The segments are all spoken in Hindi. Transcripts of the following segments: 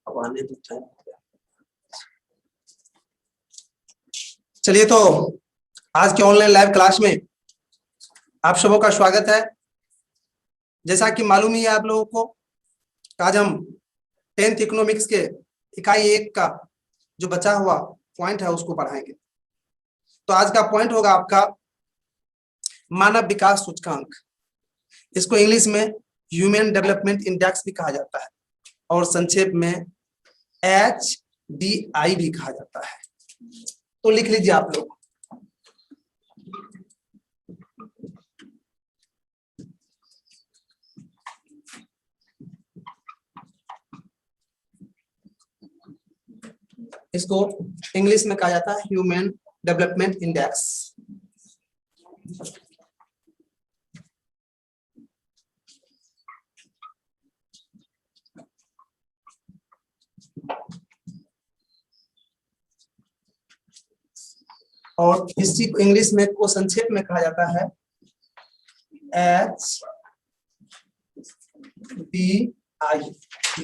अब आने दो टाइम। चलिए, तो आज के ऑनलाइन लाइव क्लास में आप सबों का स्वागत है। जैसा कि मालूम ही है आप लोगों को, आज हम 10th इकोनॉमिक्स के इकाई 1 का जो बचा हुआ पॉइंट है उसको पढ़ाएंगे। तो आज का पॉइंट होगा आपका मानव विकास सूचकांक। इसको इंग्लिश में ह्यूमन डेवलपमेंट इंडेक्स भी कहा जाता है और संक्षेप में HDI भी कहा जाता है। तो लिख लीजिए आप लोग। इसको इंग्लिश में कहा जाता है ह्यूमन डेवलपमेंट इंडेक्स। और इसी को इंग्लिश में को संक्षेप में कहा जाता है HDI।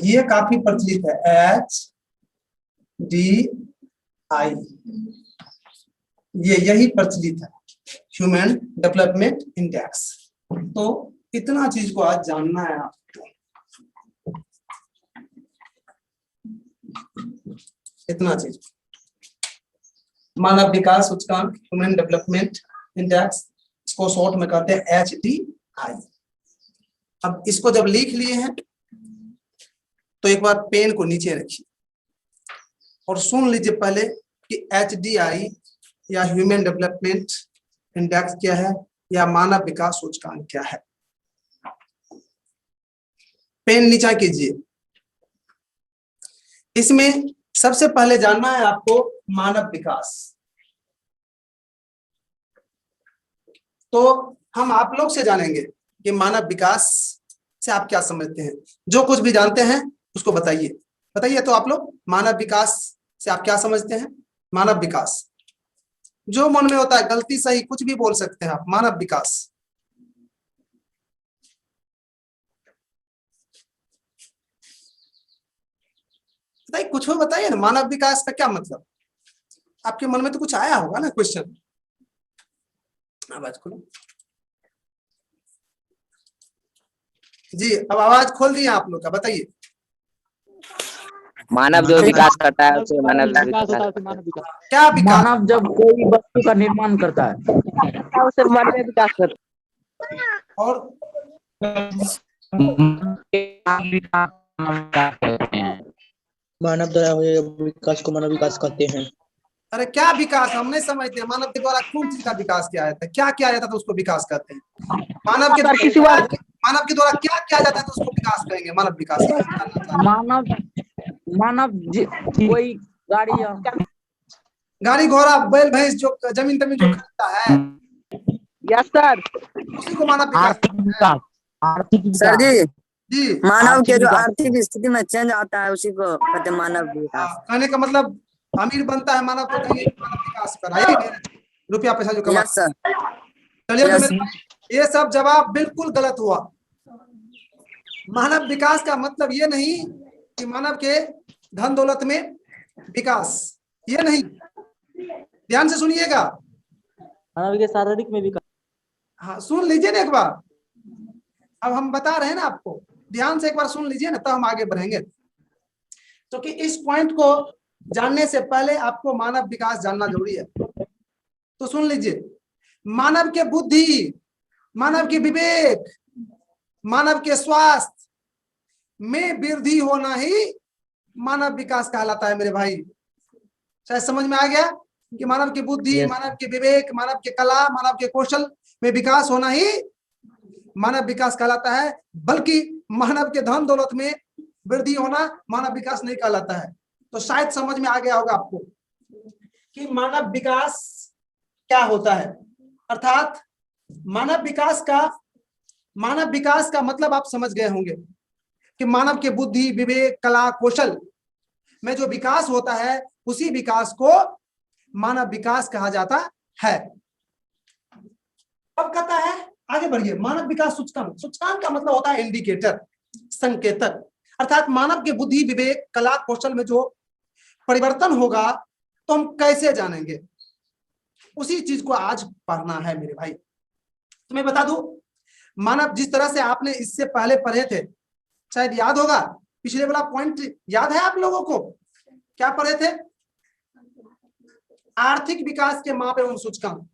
ये काफी प्रचलित है, HDI। यही प्रचलित है, ह्यूमन डेवलपमेंट इंडेक्स। तो इतना चीज को आज जानना है आपको, इतना चीज। मानव विकास सूचकांक ह्यूमन डेवलपमेंट इंडेक्स, इसको शॉर्ट में कहते हैं HDI। अब इसको जब लिख लिए हैं तो एक बार पेन को नीचे रखिए और सुन लीजिए पहले कि HDI या ह्यूमन डेवलपमेंट इंडेक्स क्या है या मानव विकास सूचकांक क्या है। पेन नीचा कीजिए। इसमें सबसे पहले जानना है आपको मानव विकास। तो हम आप लोग से जानेंगे कि मानव विकास से आप क्या समझते हैं। जो कुछ भी जानते हैं उसको बताइए। बताइए तो आप लोग, मानव विकास से आप क्या समझते हैं। मानव विकास जो मन में होता है, गलती सही कुछ भी बोल सकते हैं आप। मानव विकास बताइए, कुछ हो बताइए ना। मानव विकास का क्या मतलब, आपके मन में तो कुछ आया होगा ना क्वेश्चन। आवाज खोलो जी। अब आवाज खोल दिए आप लोग का, बताइए। मानव जो विकास करता है उसे मानव विकास क्या विकास? मानव जब कोई वस्तु का निर्माण करता है उसे मानव विकास करता और मानव द्वारा हुए विकास को मानव विकास कहते हैं। अरे क्या विकास, हम नहीं समझते। मानव के द्वारा कौन चीज का विकास किया जाता है, क्या किया जाता है तो उसको विकास कहते हैं। मानव के द्वारा क्या किया जाता है तो उसको विकास कहेंगे। मानव विकास कोई गाड़ी घोड़ा बैल भैंस जो जमीन तमीन जो खरीदता है, यस सर, उसी को मानव विकास। सर जी, जी, मानव के जो आर्थिक स्थिति में चेंज आता है उसी को कहते हैं मानव विकास। कहने का मतलब अमीर बनता है मानव तो कहेंगे मानव विकास करा, रुपया पैसा जो कमा। Yes sir. चलिए, तो मेरे ये सब जवाब बिल्कुल गलत हुआ। मानव विकास का मतलब ये नहीं कि मानव के धन दौलत में विकास, ये नहीं। ध्यान से सुनिएगा। मानव के शारीरिक में विकास। हाँ, सुन लीजिए ना एक बार। अब हम बता रहे हैं ना आपको, ध्यान से एक बार सुन लीजिए ना, तब हम आगे बढ़ेंगे। तो कि इस पॉइंट को जानने से पहले आपको मानव विकास जानना जरूरी है। तो सुन लीजिए, मानव के बुद्धि, मानव के विवेक, मानव के स्वास्थ्य में वृद्धि होना ही मानव विकास कहलाता है। मेरे भाई, शायद समझ में आ गया कि मानव की बुद्धि, मानव के विवेक, मानव के कला, मानव के कौशल में विकास होना ही मानव विकास कहलाता है। बल्कि मानव के धन दौलत में वृद्धि होना मानव विकास नहीं कहलाता है। तो शायद समझ में आ गया होगा आपको कि मानव विकास क्या होता है। अर्थात मानव विकास का मतलब आप समझ गए होंगे कि मानव के बुद्धि, विवेक, कला, कौशल में जो विकास होता है उसी विकास को मानव विकास कहा जाता है। अब कहता है, आगे बढ़िए। मानव विकास सूचकांक, सूचकांक का मतलब होता है इंडिकेटर, संकेतक। अर्थात मानव के बुद्धि विवेक कला कौशल में जो परिवर्तन होगा तो हम कैसे जानेंगे, उसी चीज को आज पढ़ना है मेरे भाई। तो मैं बता दूं, मानव जिस तरह से आपने इससे पहले पढ़े थे, शायद याद होगा, पिछले वाला पॉइंट याद है आप लोगों को? क्या पढ़े थे? आर्थिक विकास के माप एवं सूचकांक।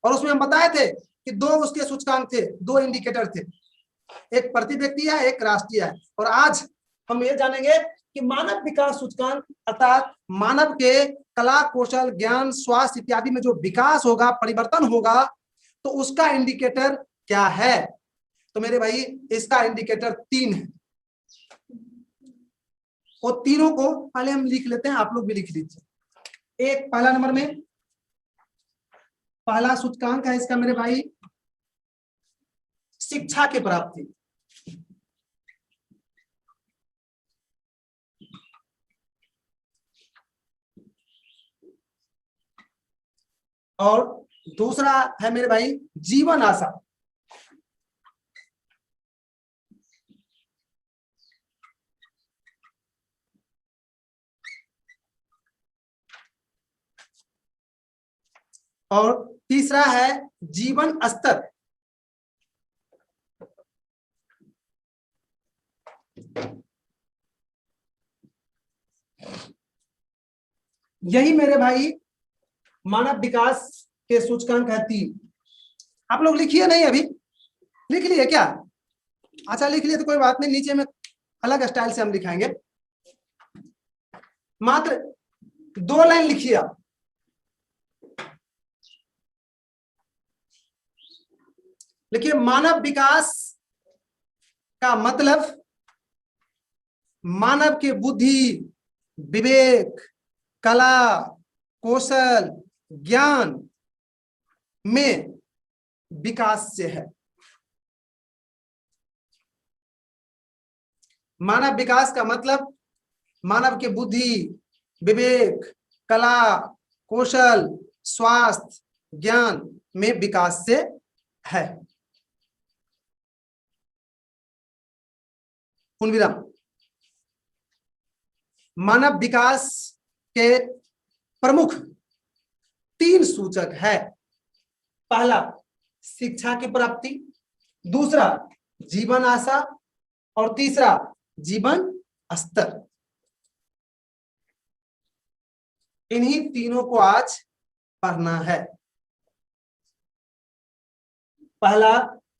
और उसमें हम बताए थे कि दो उसके सूचकांक थे, दो इंडिकेटर थे, एक प्रति व्यक्ति है, एक राष्ट्रीय है। और आज हम ये जानेंगे कि मानव विकास सूचकांक अर्थात मानव के कला कौशल ज्ञान स्वास्थ्य इत्यादि में जो विकास होगा परिवर्तन होगा तो उसका इंडिकेटर क्या है। तो मेरे भाई इसका इंडिकेटर 3 है। और तीनों को पहले हम लिख लेते हैं, आप लोग भी लिख लीजिए। एक पहला नंबर में पहला सूचकांक है इसका मेरे भाई शिक्षा की प्राप्ति। और दूसरा है मेरे भाई जीवन आशा। और तीसरा है जीवन स्तर। यही मेरे भाई मानव विकास के सूचकांक है 3। आप लोग लिखिए नहीं, अभी लिख लिए क्या? अच्छा लिख लिए तो कोई बात नहीं, नीचे में अलग स्टाइल से हम लिखाएंगे। मात्र 2 लाइन लिखिए आप। लिखिए मानव विकास का मतलब मानव के बुद्धि विवेक कला कौशल ज्ञान में विकास से है। मानव विकास का मतलब मानव के बुद्धि विवेक कला कौशल स्वास्थ्य ज्ञान में विकास से है। पूर्णविराम। मानव विकास के प्रमुख 3 सूचक है। पहला शिक्षा की प्राप्ति, दूसरा जीवन आशा और तीसरा जीवन स्तर। इन्हीं तीनों को आज पढ़ना है। पहला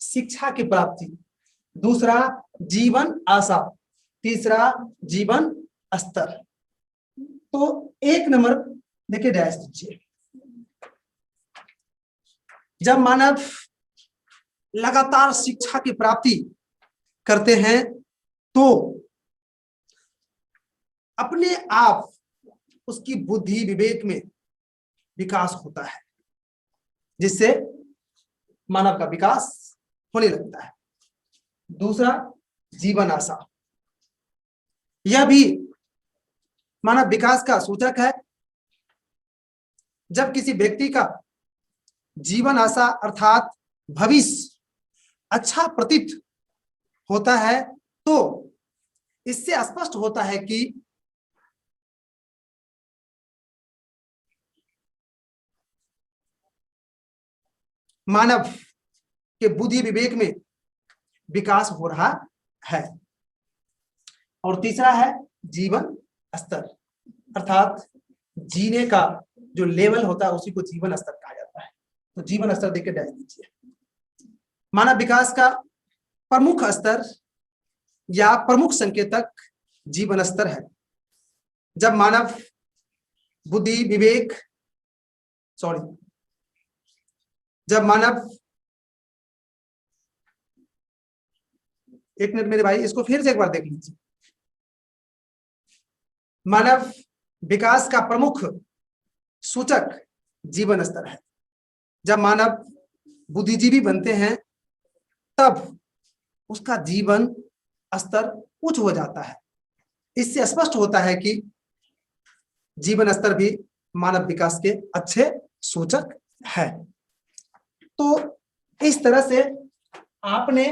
शिक्षा की प्राप्ति, दूसरा जीवन आशा, तीसरा जीवन स्तर। तो 1 नंबर देखिए डैश दीजिए। जब मानव लगातार शिक्षा की प्राप्ति करते हैं तो अपने आप उसकी बुद्धि विवेक में विकास होता है, जिससे मानव का विकास होने लगता है। दूसरा जीवन आशा, यह भी मानव विकास का सूचक है। जब किसी व्यक्ति का जीवन आशा अर्थात भविष्य अच्छा प्रतीत होता है तो इससे स्पष्ट होता है कि मानव के बुद्धि विवेक में विकास हो रहा है। और तीसरा है जीवन स्तर अर्थात जीने का जो लेवल होता है उसी को जीवन स्तर कहा जाता है। तो जीवन स्तर देख के डैश दीजिए। मानव विकास का प्रमुख स्तर या प्रमुख संकेतक जीवन स्तर है। जब मानव बुद्धि विवेक जब मानव, एक मिनट मेरे भाई, इसको फिर से एक बार देख लीजिए। मानव विकास का प्रमुख सूचक जीवन स्तर है। जब मानव बुद्धिजीवी बनते हैं तब उसका जीवन स्तर उच्च हो जाता है। इससे स्पष्ट होता है कि जीवन स्तर भी मानव विकास के अच्छे सूचक है। तो इस तरह से आपने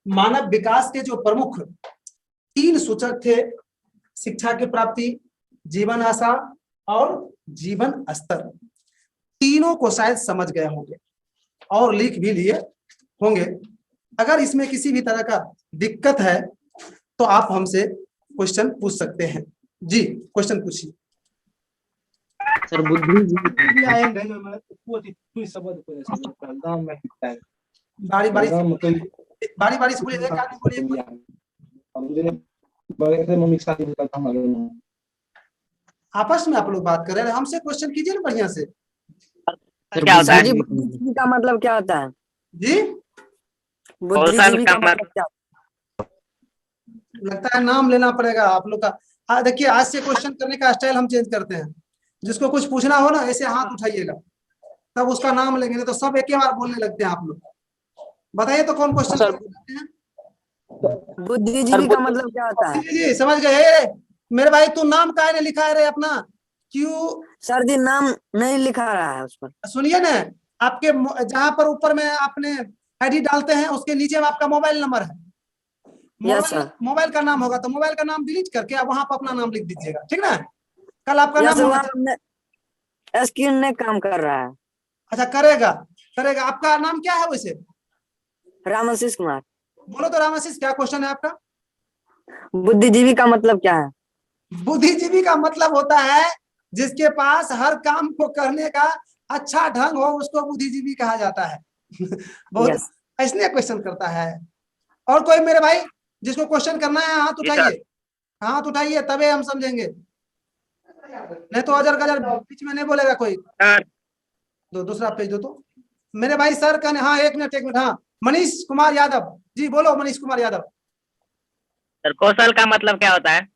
मानव विकास के जो प्रमुख 3 सूचक थे, शिक्षा की प्राप्ति, जीवन आशा और जीवन स्तर। तीनों को शायद समझ गए होंगे और लिख भी लिए होंगे। अगर इसमें किसी भी तरह का दिक्कत है तो आप हमसे क्वेश्चन पूछ सकते हैं। जी क्वेश्चन पूछिए। सर बुद्धिजीवी बारी बारी से बोलिए, एक आदमी बोलिए। आपस में आप लोग बात कर रहे हैं, हमसे क्वेश्चन कीजिए ना बढ़िया से। क्या होता है? जी बुद्धिजीवी का मतलब क्या होता है? जी बुद्धिजीवी का मतलब क्या? लगता है नाम लेना पड़ेगा आप लोग का। देखिए आज से क्वेश्चन करने का स्टाइल हम चेंज करते हैं। जिसको कुछ पूछना हो ना ऐसे हाथ उठाइएगा, तब उसका नाम लेंगे, नहीं तो सब एक ही बार बोलने लगते हैं आप लोग। बताइए तो कौन क्वेश्चन करते हैं? बुद्धिजीवी का मतलब क्या होता है? जी समझ गए। मेरे भाई तू नाम काहे ने लिखा है रे अपना? क्यों? सर जी नाम नहीं लिखा रहा है उस पर। सुनिए ना, आपके जहां पर ऊपर में आपने आईडी डालते हैं उसके नीचे में आपका मोबाइल नंबर है। Yes sir. मोबाइल का नाम होगा तो मोबाइल का नाम डिलीट करके आप वहां पर अपना नाम लिख दीजिएगा, ठीक ना? कल आपका नाम होगा। स्क्रीन ने काम कर रहा है। अच्छा करेगा करेगा। आपका नाम क्या है वैसे? रामाशीष कुमार। बोलो तो रामाशीष, क्या क्वेश्चन है आपका? बुद्धिजीवी का मतलब क्या है? बुद्धिजीवी का मतलब होता है जिसके पास हर काम को करने का अच्छा ढंग हो, उसको बुद्धिजीवी कहा जाता है। बहुत ऐसे क्वेश्चन करता है। और कोई मेरे भाई जिसको क्वेश्चन करना है हाथ उठाइए, हाथ उठाइए तबे हम समझेंगे, नहीं तो अजर गजर बीच में नहीं बोलेगा कोई। दूसरा पेज दो तो मेरे भाई सर कहने। हाँ एक मिनट। हाँ मनीष कुमार यादव जी, बोलो मनीष कुमार यादव। सर कौशल का मतलब क्या होता है?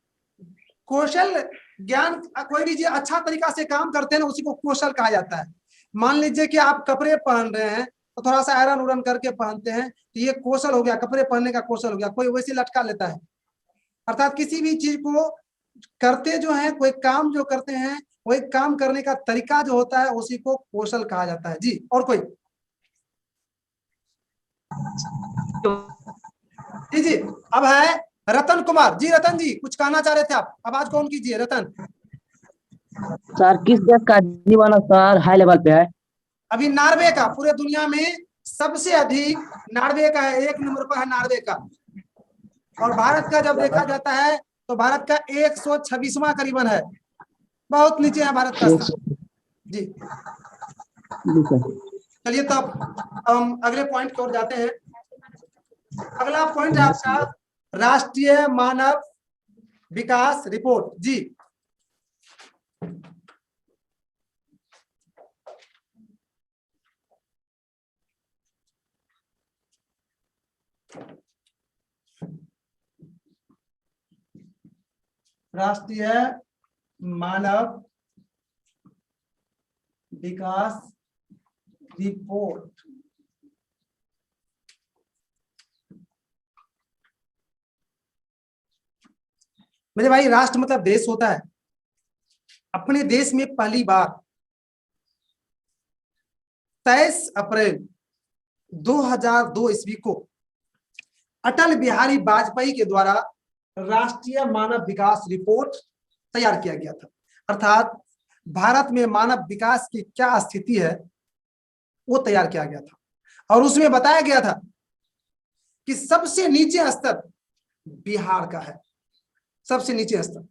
कौशल ज्ञान, कोई भी अच्छा तरीका से काम करते हैं ना उसी को कौशल कहा जाता है। मान लीजिए कि आप कपड़े पहन रहे हैं तो थोड़ा सा आयरन उरन करके पहनते हैं तो ये कौशल हो गया, कपड़े पहनने का कौशल हो गया। कोई वैसे लटका लेता है, अर्थात किसी भी चीज को करते जो है, कोई काम जो करते हैं वही काम करने का तरीका जो होता है उसी को कौशल कहा जाता है। जी और कोई? जी अब है रतन कुमार जी। रतन जी कुछ कहना चाह रहे थे आप, आवाज कौन कीजिए। रतन सर किस देश का जीवन स्तर हाई लेवल पे है? अभी नॉर्वे का, पूरे दुनिया में सबसे अधिक नॉर्वे का है, 1 नंबर पर है नॉर्वे का। और भारत का जब देखा जाता है तो भारत का 126वां करीबन है, बहुत नीचे है भारत का स्थान। जी चलिए तब हम अगले पॉइंट की ओर जाते हैं। अगला पॉइंट है आपका राष्ट्रीय मानव विकास रिपोर्ट। जी राष्ट्रीय मानव विकास रिपोर्ट। मेरे भाई राष्ट्र मतलब देश होता है। अपने देश में पहली बार 23 अप्रैल 2002 ईस्वी को अटल बिहारी वाजपेयी के द्वारा राष्ट्रीय मानव विकास रिपोर्ट तैयार किया गया था। अर्थात भारत में मानव विकास की क्या स्थिति है वो तैयार किया गया था और उसमें बताया गया था कि सबसे नीचे स्तर बिहार का है, सबसे नीचे स्तर।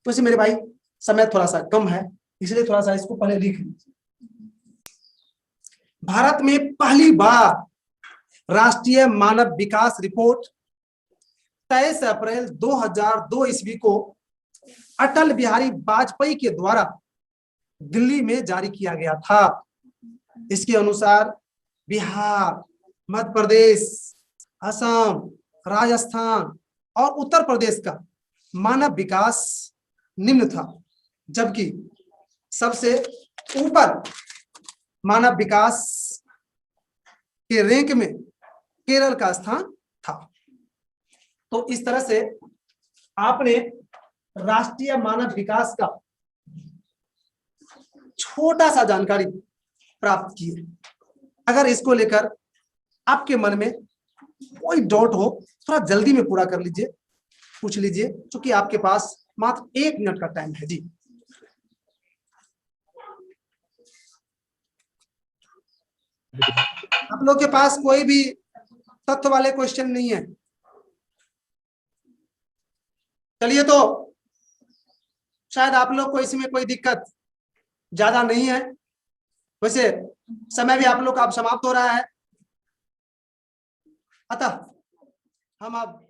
तो इसे मेरे भाई समय थोड़ा सा कम है इसलिए थोड़ा सा इसको पहले लिख लीजिए। भारत में पहली बार राष्ट्रीय मानव विकास रिपोर्ट 23 अप्रैल 2002 ईस्वी को अटल बिहारी वाजपेयी के द्वारा दिल्ली में जारी किया गया था। इसके अनुसार बिहार, मध्य प्रदेश, असम, राजस्थान और उत्तर प्रदेश का मानव विकास निम्न था, जबकि सबसे ऊपर मानव विकास के रैंक में केरल का स्थान था। तो इस तरह से आपने राष्ट्रीय मानव विकास का छोटा सा जानकारी प्राप्त की है। अगर इसको लेकर आपके मन में कोई डाउट हो थोड़ा जल्दी में पूरा कर लीजिए, पूछ लीजिए, क्योंकि आपके पास मात्र 1 मिनट का टाइम है। जी आप लोग के पास कोई भी तथ्य वाले क्वेश्चन नहीं है? चलिए, तो शायद आप लोग को इसमें कोई दिक्कत ज्यादा नहीं है। वैसे समय भी आप लोग का अब समाप्त हो रहा है, अतः हम अब